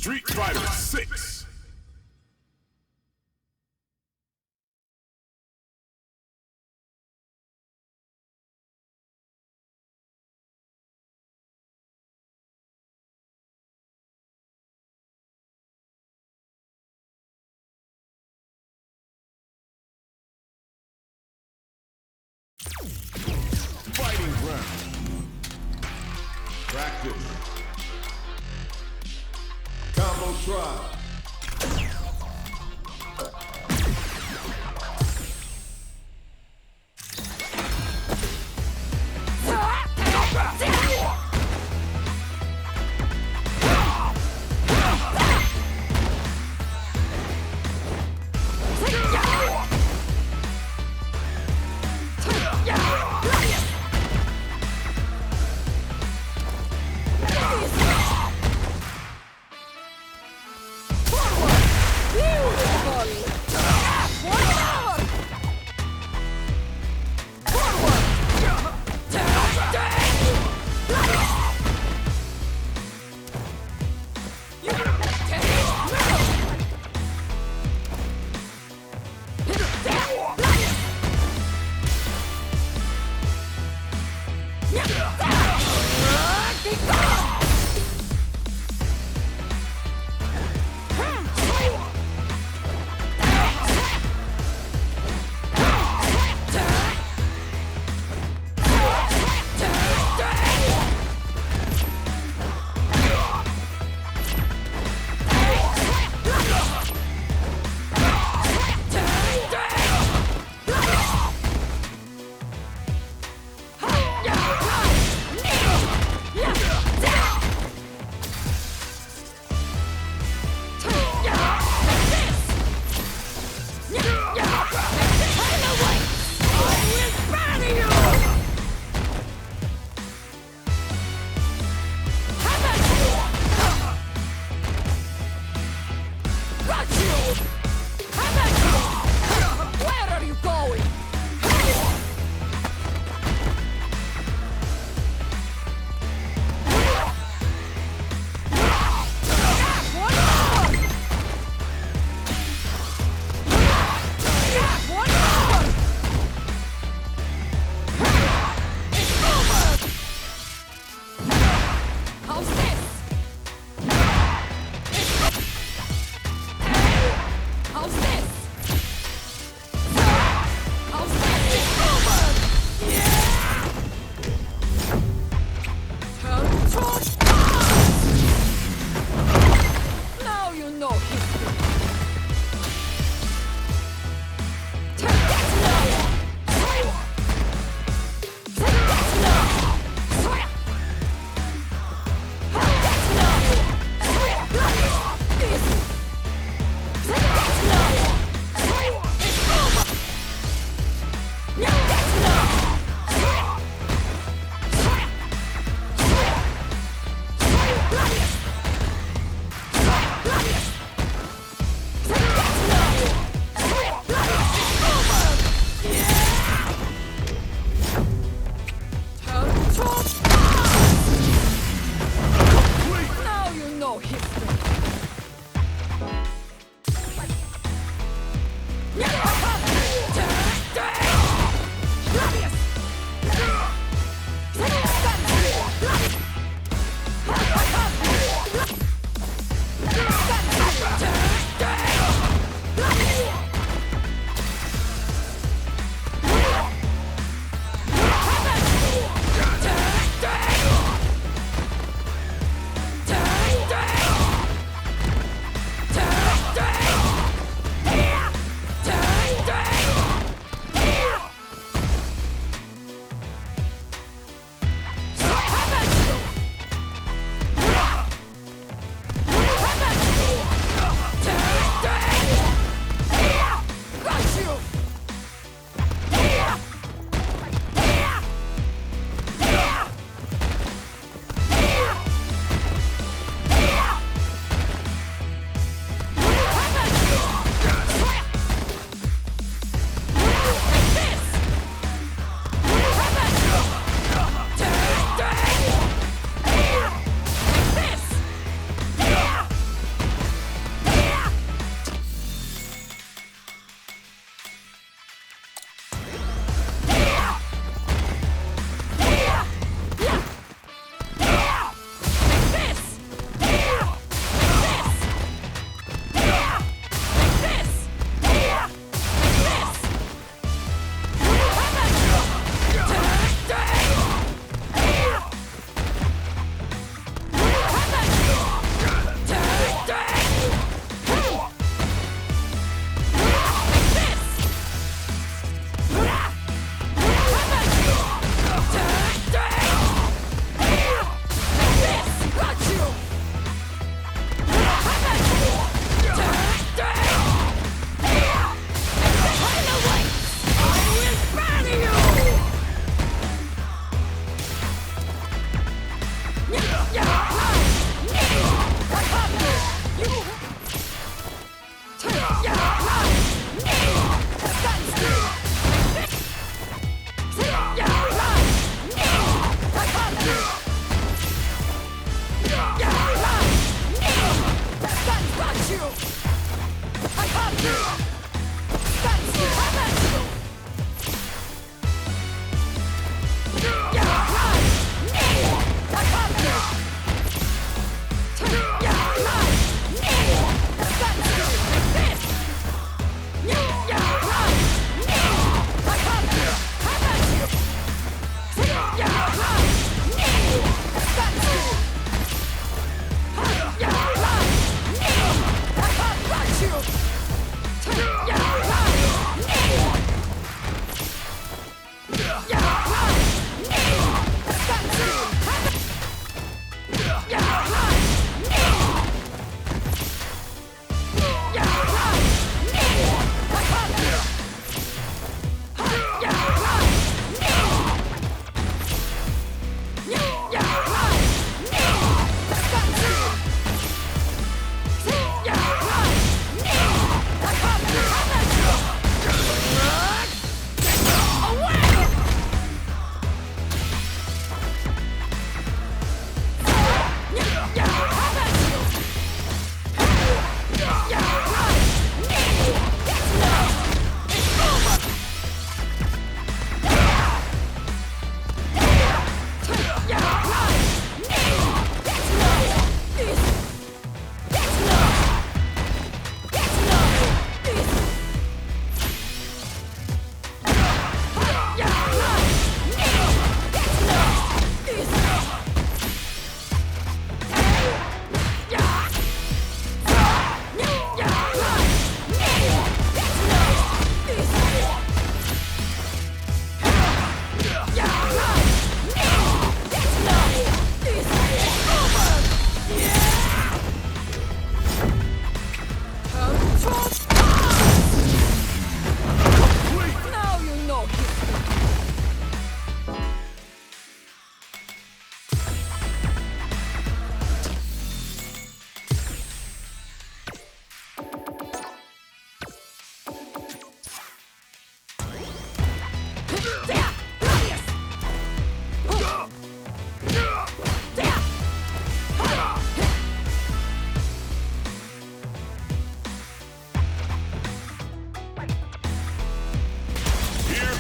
Street Fighter 6. Fighting round. Practice. Combo try.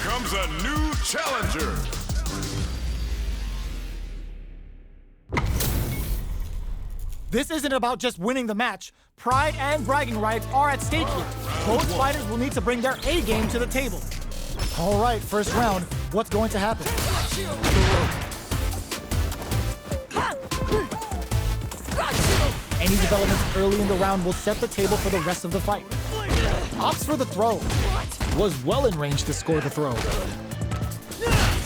Comes a new challenger. This isn't about just winning the match. Pride and bragging rights are at stake here. Both fighters will need to bring their A game to the table. All right, first round. What's going to happen? Any developments early in the round will set the table for the rest of the fight. Opts for the throw. Was well in range to score the throw.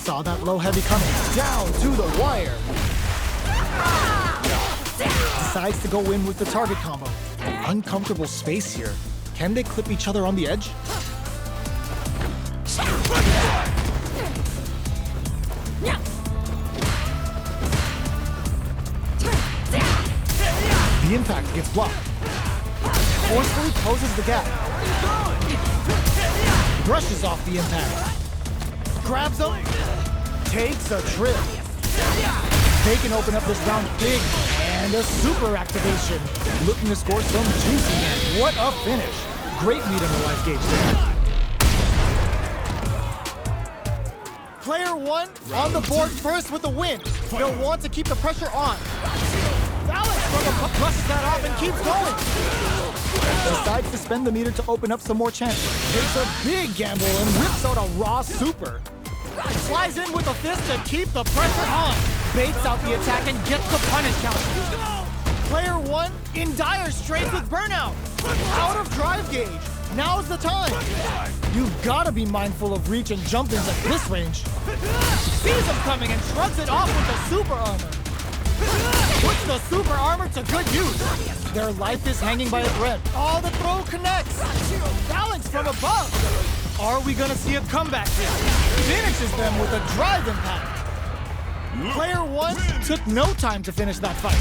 Saw that low heavy coming. Down to the wire. Decides to go in with the target combo. Uncomfortable space here. Can they clip each other on the edge? The impact gets blocked. Forcefully closes the gap. Brushes off the impact. Grabs him. Takes a trip. They can open up this round big. And a super activation. Looking to score some juicy man. What a finish. Great lead on the life gauge there. Player one on the board first with the win. They'll want to keep the pressure on. Alex brushes that off and keeps going. Decides to spend the meter to open up some more chances. Takes a big gamble and rips out a raw super. Flies in with a fist to keep the pressure on. Baits out the attack and gets the punish counter. Player one in dire straits with burnout. Out of drive gauge. Now's the time. You've got to be mindful of reach and jump ins at this range. Sees him coming and shrugs it off with the super armor. Puts the super armor to good use. Their life is hanging by a thread. Oh, the throw connects. Balance from above. Are we gonna see a comeback here? Finishes them with a drive impact. Player one took no time to finish that fight.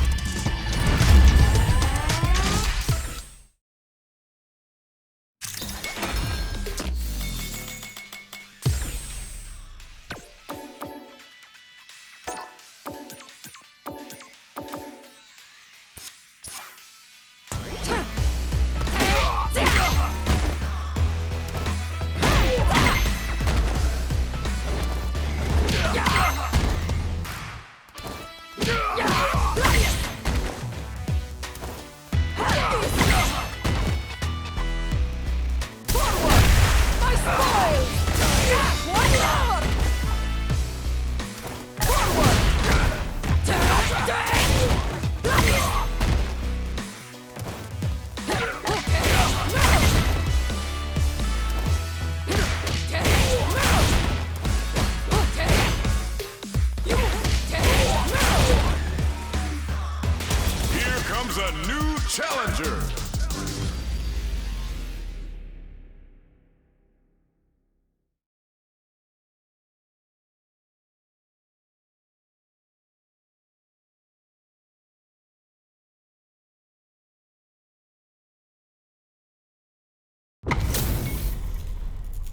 A new challenger.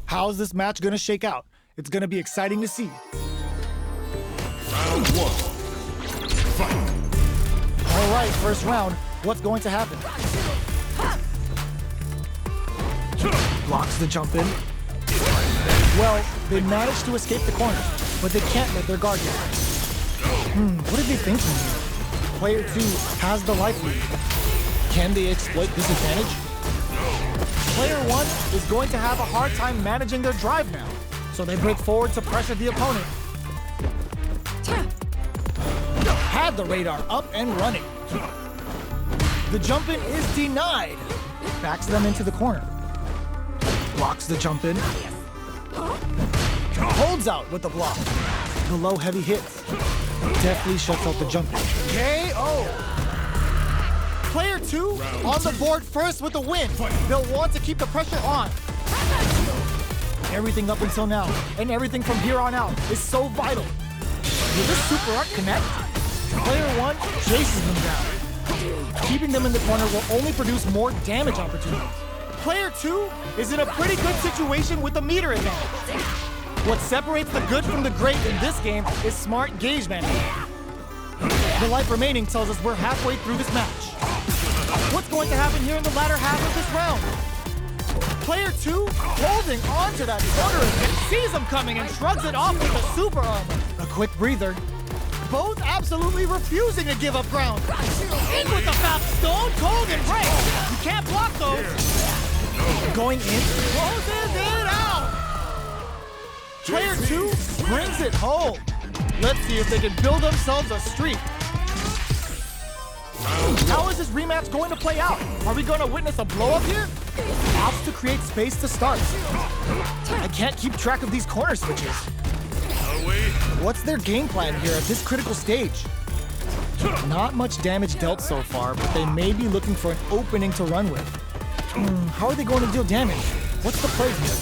How's this match gonna shake out? It's gonna be exciting to see. Round one. Fight. All right, first round. What's going to happen? Blocks the jump in. Well, they managed to escape the corner, but they can't let their guard down. What are they thinking here? Player 2 has the life lead. Can they exploit this advantage? Player 1 is going to have a hard time managing their drive now, so they break forward to pressure the opponent. Had the radar up and running. The jump in is denied. Backs them into the corner. Blocks the jump in. Holds out with the block. The low heavy hits. Deftly shuts out the jump in. KO! Player 2 on the board first with the win. They'll want to keep the pressure on. Everything up until now, and everything from here on out, is so vital. Will this super art connect? Player 1 chases them down. Keeping them in the corner will only produce more damage opportunities. Player 2 is in a pretty good situation with the meter advantage. What separates the good from the great in this game is smart gauge management. The life remaining tells us we're halfway through this match. What's going to happen here in the latter half of this round? Player 2 holding on to that corner sees him coming and shrugs it off with a super armor. A quick breather. Both absolutely refusing to give up ground. In with the fast stone cold embrace. You can't block those. Going in, closes it out. Player 2 brings it home. Let's see if they can build themselves a streak. How is this rematch going to play out? Are we going to witness a blow-up here? Opts to create space to start. I can't keep track of these corner switches. What's their game plan here at this critical stage? Not much damage dealt so far, but they may be looking for an opening to run with. How are they going to deal damage? What's the play here?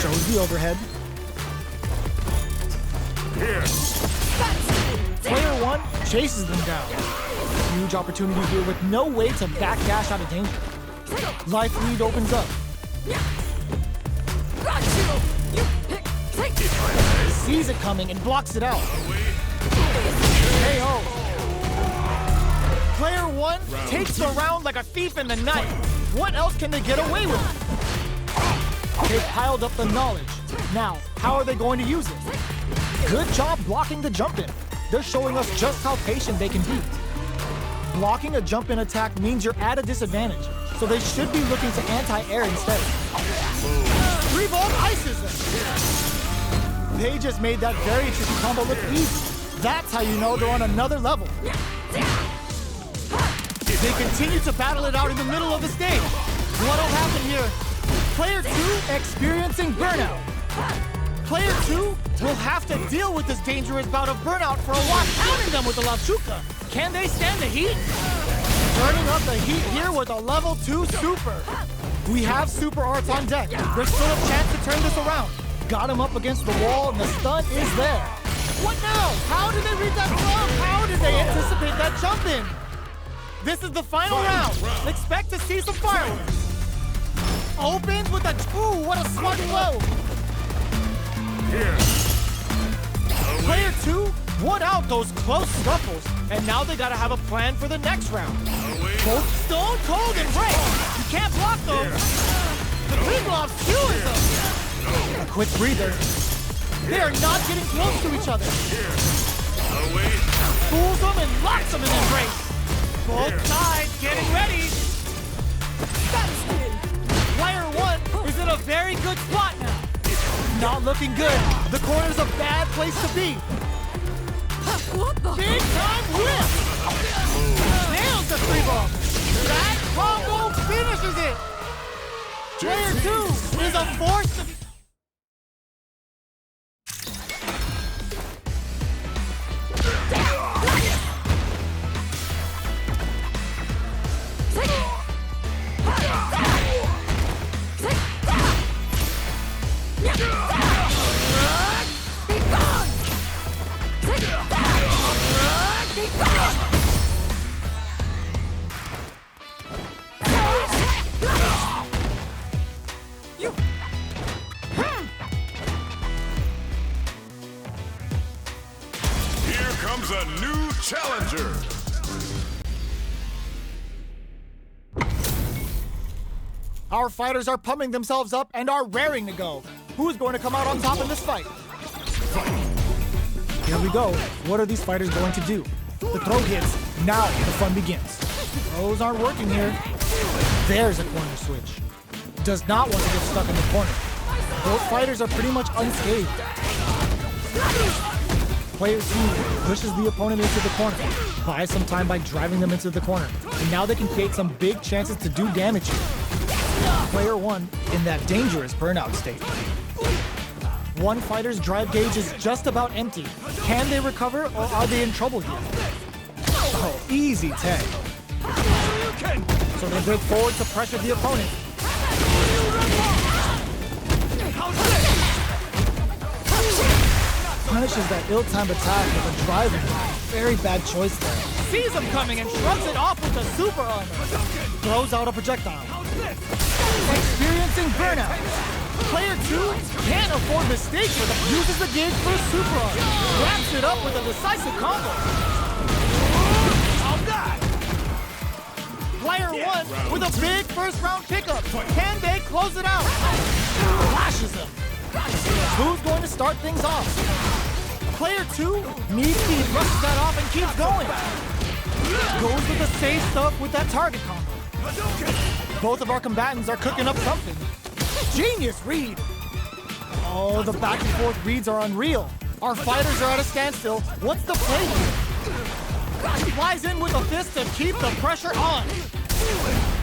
Shows the overhead. Player 1 chases them down. Huge opportunity here with no way to backdash out of danger. Life lead opens up. Sees it coming and blocks it out. KO. Player 1 takes the round like a thief in the night. What else can they get away with? They've piled up the knowledge. Now, how are they going to use it? Good job blocking the jump-in. They're showing us just how patient they can be. Blocking a jump-in attack means you're at a disadvantage, so they should be looking to anti-air instead. 3-volt ices them. They just made that very tricky combo look easy. That's how you know they're on another level. They continue to battle it out in the middle of the stage. What'll happen here? Player 2 experiencing burnout. Player 2 will have to deal with this dangerous bout of burnout for a while, pounding them with the Lavchuka. Can they stand the heat? Turning up the heat here with a level 2 super. We have super arts on deck. There's still a chance to turn this around. got him up against the wall, and the stun is there. What now? How did they read that throw? How did they anticipate that jump in? This is the final round. Expect to see some fireworks. Opens with a, ooh, what a smart blow. Here. Player 2 won out those close scuffles, and now they gotta have a plan for the next round. Both stone cold and break. You can't block them. The big lob skewers them. A quick breather. They are not getting close to each other. Fools them and locks them in embrace. Both sides getting ready. Player 1 is in a very good spot now. Not looking good. The corner's a bad place to be. What the? Big time whip! Nails the 3-ball. That combo finishes it. Player 2 is a force to... Here comes a new challenger. Our fighters are pumping themselves up and are raring to go. Who's going to come out on top in this fight? Here we go. What are these fighters going to do? The throw hits. Now the fun begins. Throws aren't working here. There's a corner switch. Does not want to get stuck in the corner. Both fighters are pretty much unscathed. Player 2 pushes the opponent into the corner, buys some time by driving them into the corner, and now they can create some big chances to do damage here. Player 1 in that dangerous burnout state. One fighter's drive gauge is just about empty. Can they recover, or are they in trouble here? Oh, easy tag. So they break forward to pressure the opponent. Punishes that ill-timed attack with a driving. Very bad choice there. Sees him coming and shrugs it off with a super armor. Throws out a projectile. Experiencing burnout. Player 2 can't afford mistakes with it. Uses the gauge for a super armor. Wraps it up with a decisive combo. Player 1 with a big first round pickup. Can they close it out? Flashes him. Who's going to start things off? Player 2 needs speed, rushes that off and keeps going. Goes with the safe stuff with that target combo. Both of our combatants are cooking up something. Genius read. Oh, the back and forth reads are unreal. Our fighters are at a standstill. What's the play here? Flies in with a fist to keep the pressure on.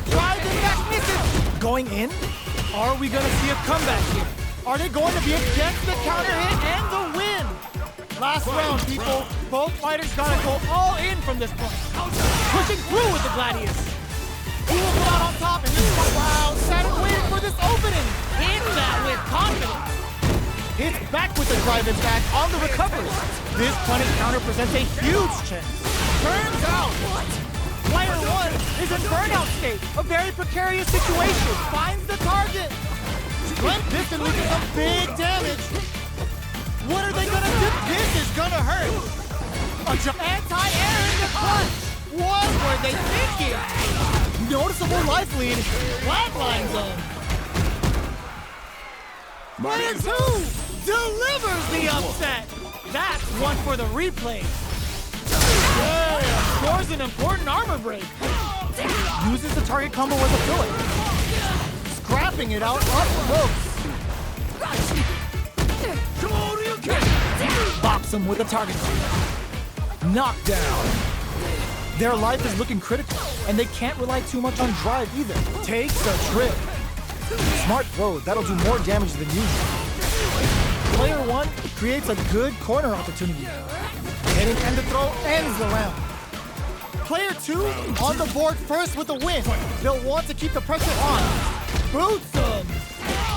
Drives in back, misses. Going in? Are we going to see a comeback here? Are they going to be against the counter hit and the win? Last round, people. Both fighters gotta go all in from this point. Pushing through with the Gladius. Who will come out on top in this one? Wow, sat and waited for this opening. Hits that with confidence. Hits back with the drive attack on the recovery. This punish counter presents a huge chance. Turns out, Player 1 is in burnout state. A very precarious situation. Finds the target. Went distantly to some big damage. What are they gonna do? This is gonna hurt. Anti-air in the clutch. What were they thinking? Noticeable life lead. Flatlines them. Player 2 delivers the upset. That's one for the replay. Yeah, scores an important armor break. Uses the target combo as a filler. Scrapping it out up close. Bops him with a target. Knockdown. Their life is looking critical, and they can't rely too much on drive either. Takes a trip. Smart throw, that'll do more damage than usual. Player 1 creates a good corner opportunity. Hitting and the throw ends the round. Player 2 on the board first with a win. They'll want to keep the pressure on. Boots them.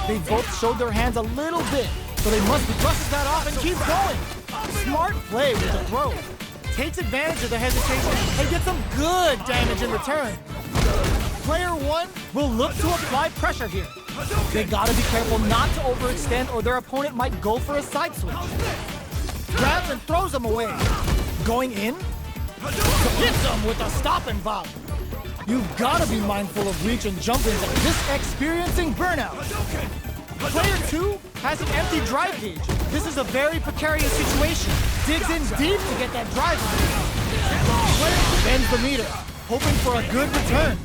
They both showed their hands a little bit. so they must brushes that off and keeps going. Smart play with the throw. Takes advantage of the hesitation and gets some good damage in return. Player one will look to apply pressure here. They gotta be careful not to overextend or their opponent might go for a side switch. Grabs and throws them away. Going in, hits them with a stop and bob. You've gotta be mindful of reach and jump-ins at this experiencing burnout. Player two has an empty drive gauge. This is a very precarious situation. Digs in deep to get that drive in. Player bends the meter, hoping for a good return.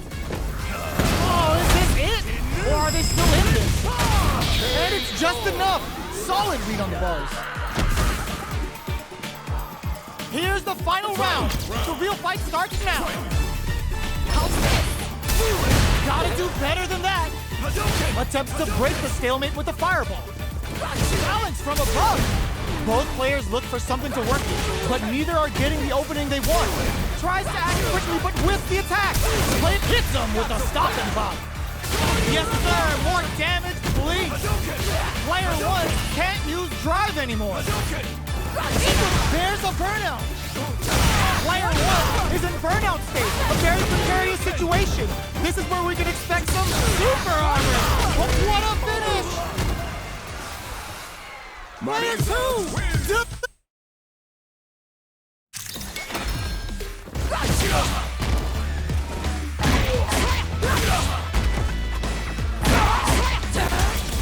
Oh, is this it? Or are they still in this? And it's just enough. Solid read on the bars. Here's the final round. The real fight starts now. Gotta do better than that. Attempts to break the stalemate with the fireball. Challenge from above. Both players look for something to work with, but neither are getting the opening they want. Tries to act quickly, but whiffs the attack. Play hits them with a stop and pop. Yes, sir. More damage, please. Player one can't use drive anymore. There's a burnout. Player one is in burnout state. A very precarious situation. This is where we can expect some super armor. But what a finish! Player two!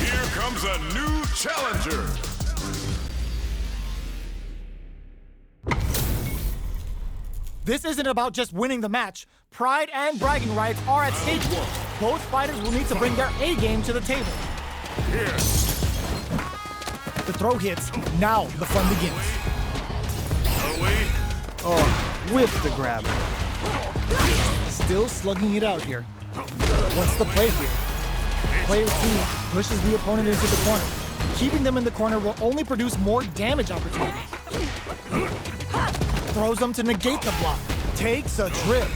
Here comes a new challenger. This isn't about just winning the match. Pride and bragging rights are at stake here. Both fighters will need to bring their A game to the table. Here. The throw hits. Now the fun begins. Away. Oh, whip the grab. Still slugging it out here. What's the play here? Player two pushes the opponent into the corner. Keeping them in the corner will only produce more damage opportunities. Throws them to negate the block. Takes a trip.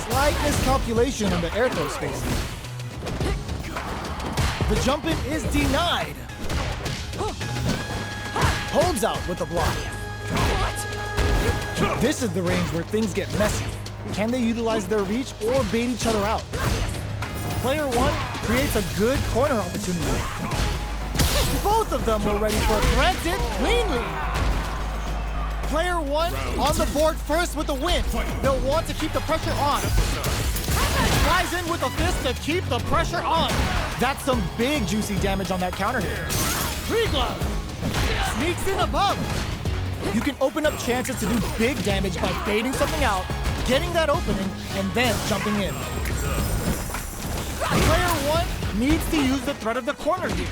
Slight miscalculation on the air throw space. The jump in is denied. Holds out with the block. This is the range where things get messy. Can they utilize their reach or bait each other out? Player one creates a good corner opportunity. Both of them were ready for it. Grants it cleanly. Player one on the board first with the win. They'll want to keep the pressure on. Flies in with a fist to keep the pressure on. That's some big juicy damage on that counter hit. Free glove. Sneaks in above. You can open up chances to do big damage by baiting something out, getting that opening, and then jumping in. Player one needs to use the threat of the corner here.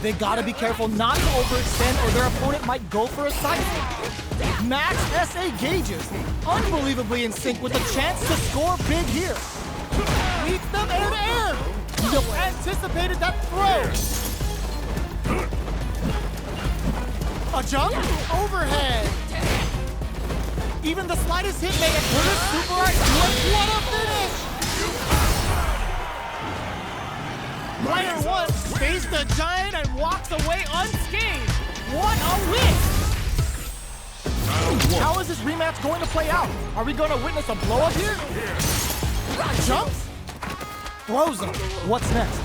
They gotta be careful not to overextend or their opponent might go for a side switch. Max SA gauges, unbelievably in sync with a chance to score big here. Meets them air to air. You anticipated that throw. A jump, overhead. Even the slightest hit may have put a super right. What a finish! Player one faced the giant and walks away unscathed. What a win! How is this rematch going to play out? Are we going to witness a blow up here? Jumps? Throws them. What's next?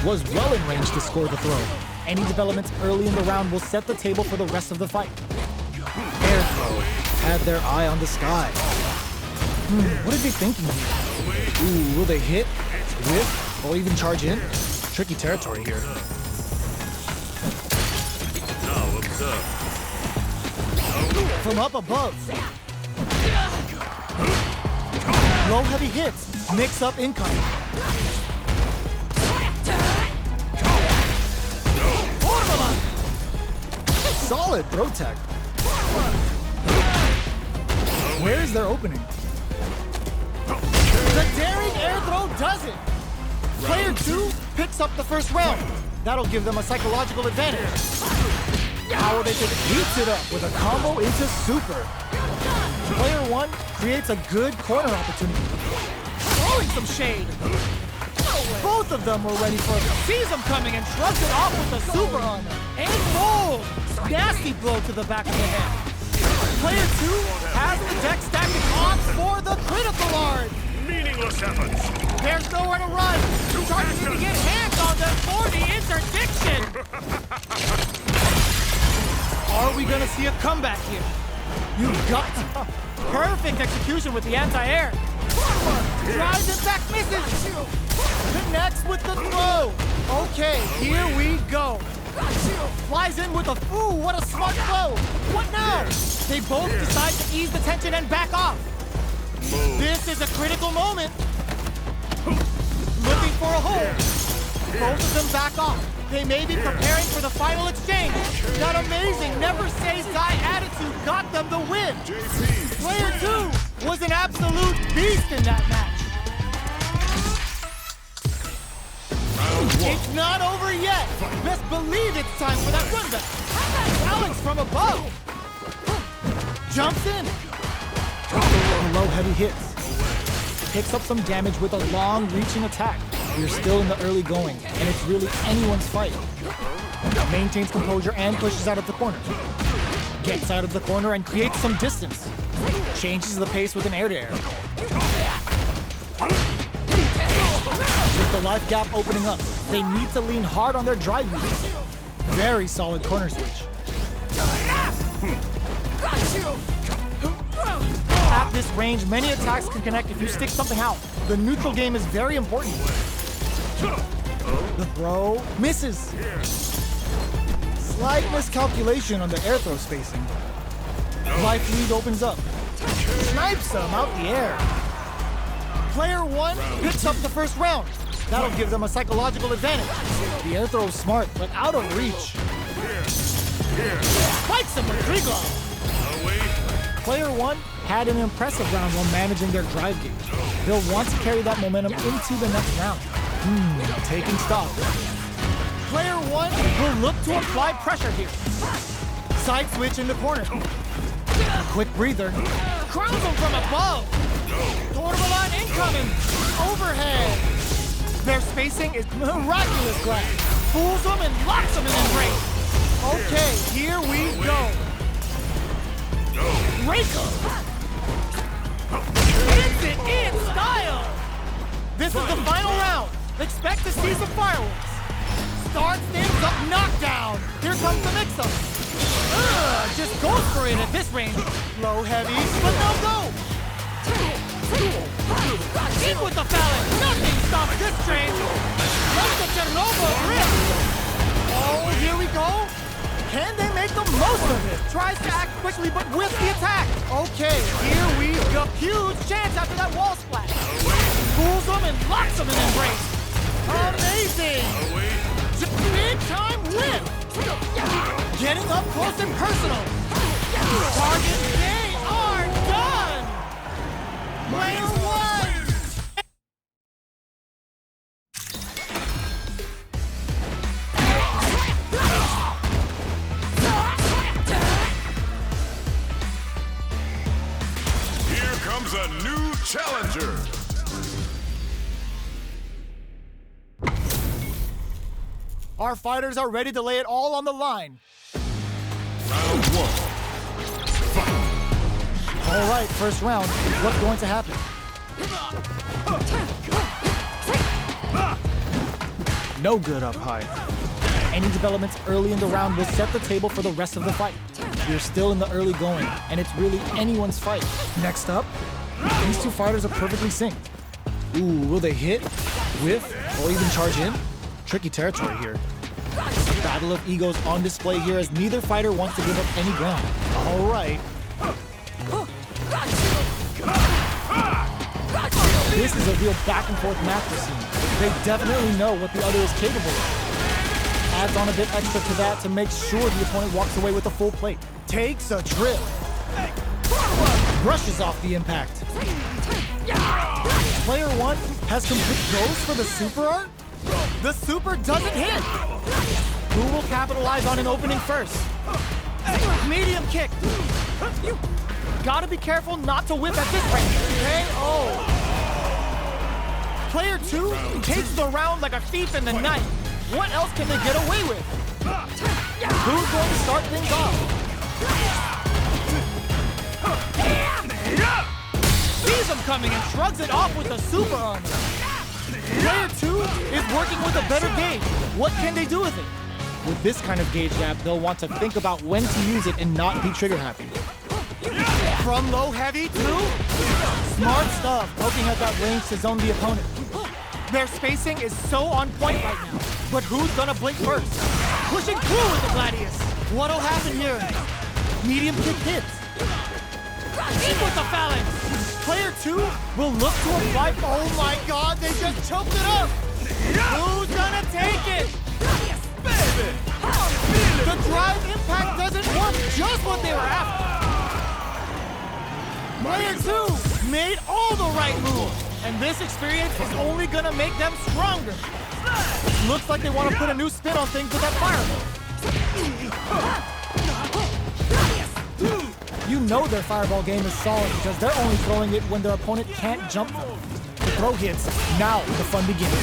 Was well in range to score the throw. Any developments early in the round will set the table for the rest of the fight. Air throw. Had their eye on the sky. What are they thinking here? Ooh, will they hit, whiff, or even charge in? Tricky territory here. From up above. Low heavy hits. Mix up incoming. Solid throw tech. Where's their opening? The daring air throw does it. Player two picks up the first round. That'll give them a psychological advantage. How they can eat it up with a combo into super. Player one creates a good corner opportunity. Throwing some shade. Both of them were ready for it. Sees him coming and shrugs it off with the super armor. And boom! Nasty blow to the back of the head. Player 2 has the deck stacking on for the critical art. Meaningless efforts. There's nowhere to run. Two charges need to get hands on them for the interdiction. Are we gonna see a comeback here? You got to. Perfect execution with the anti-air. Drives it back, misses. Connects with the throw. Okay, here we go. Flies in with a, ooh, what a smart throw. What now? They both decide to ease the tension and back off. This is a critical moment. Looking for a hold. Both of them back off. They may be preparing for the final exchange. That amazing never say die attitude got them the win. Player 2 was an absolute beast in that match. It's not over yet. Best believe it's time for that run back. Alex from above. Jumps in. Low heavy hits. Picks up some damage with a long reaching attack. You're still in the early going, and it's really anyone's fight. Maintains composure and pushes out of the corner. Gets out of the corner and creates some distance. Changes the pace with an air-to-air. With the life gap opening up, they need to lean hard on their drive moves. Very solid corner switch. At this range, many attacks can connect if you stick something out. The neutral game is very important. The throw misses. Slight miscalculation on the air throw spacing. Life lead opens up. Snipes him out the air. Player 1 picks up the first round. That'll give them a psychological advantage. The air throw is smart, but out of reach. Spikes him with three glove. Player 1 had an impressive round while managing their drive gauge. They'll want to carry that momentum into the next round. Taking stock. Player 1 will look to apply pressure here. Side switch in the corner. A quick breather. Crowns him from above. Tornable line incoming. Overhead. Their spacing is miraculous glass. Fools them and locks them in embrace. Okay, here we go. Raker. Hits it in style. This is the final round. Expect to see some fireworks. Starts things up, knockdown. Here comes the mix-up. Just goes for it at this range. Low heavy, but no go. In with the phalanx. Nothing stops this train. Let the Chernobyl rip. Oh, here we go. Can they make the most of it? Tries to act quickly, but with the attack. Okay, here we go. Huge chance after that wall splash. Fools them and locks them in embrace. Amazing! Big time win! Getting up close and personal. Target, they are done! Player 1! Here comes a new challenger. Our fighters are ready to lay it all on the line. Round 1. Fight. All right, first round. What's going to happen? No good up high. Any developments early in the round will set the table for the rest of the fight. We're still in the early going, and it's really anyone's fight. Next up, these two fighters are perfectly synced. Ooh, will they hit, whiff, or even charge in? Tricky territory here. Battle of egos on display here as neither fighter wants to give up any ground. All right. This is a real back and forth match we're seeing. They definitely know what the other is capable of. Adds on a bit extra to that to make sure the opponent walks away with a full plate. Takes a trip. Brushes off the impact. Player 1 has complete goes for the super art. The super doesn't hit. Who will capitalize on an opening first? Medium kick. Gotta be careful not to whip at this range. KO. Player 2 takes the round like a thief in the night. What else can they get away with? Who's going to start things off? Sees him coming and shrugs it off with a super armor. Player 2 is working with a better gauge. What can they do with it? With this kind of gauge gap, they'll want to think about when to use it and not be trigger happy. From low heavy to smart stuff, poking at that range to zone the opponent. Their spacing is so on point right now, but who's gonna blink first? Pushing through with the Gladius. What'll happen here? Medium kick hits. Deep with the phalanx. Player 2 will look to apply. Oh my God, they just choked it up. Who's gonna take it? The drive impact doesn't work, just what they were after. Player 2 made all the right moves, and this experience is only gonna make them stronger. Looks like they want to put a new spin on things with that fireball. You know their fireball game is solid because they're only throwing it when their opponent can't jump them. The throw hits, now the fun begins.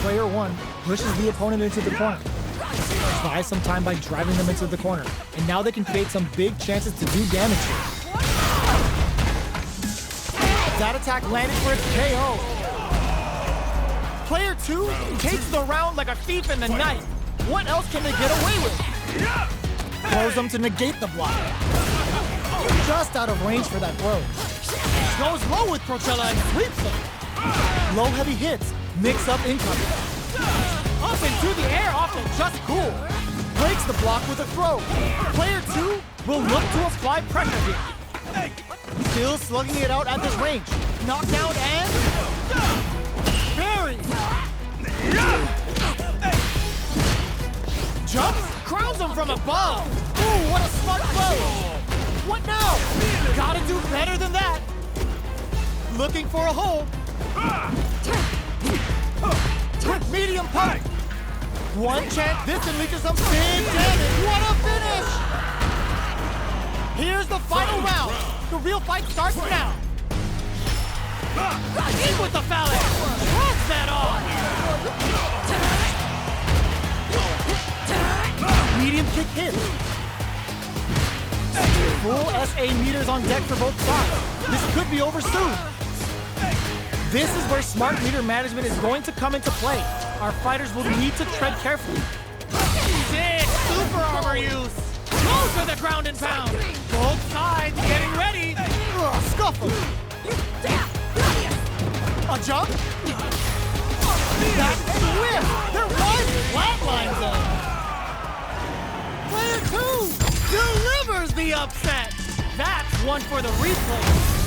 Player 1 pushes the opponent into the corner. Buys some time by driving them into the corner, and now they can create some big chances to do damage here. That attack landed for its KO. Player 2 takes the round like a thief in the night. What else can they get away with? Throws them to negate the block. Just out of range for that throw. Goes low with Procella and sweeps them. Low heavy hits, mix up incoming. Up into the air off the just cool. Breaks the block with a throw. Player 2 will look to apply pressure here. Still slugging it out at this range. Knockdown and bury. Jumps, crowns him from above. Ooh, what a smart blow. What now? Gotta do better than that. Looking for a hole. With medium poke. One chance, this can lead to some big damage. What a finish! Here's the final round. The real fight starts now. In with the phalanx. Throws that on. Medium kick hit. Full SA meters on deck for both sides. This could be over soon. This is where smart meter management is going to come into play. Our fighters will need to tread carefully. Sick super armor use. Go to the ground and pound. Both sides getting ready. Scuffle. A jump. That swift. There was flatline zone. Player 2 delivers the upset. That's one for the replay.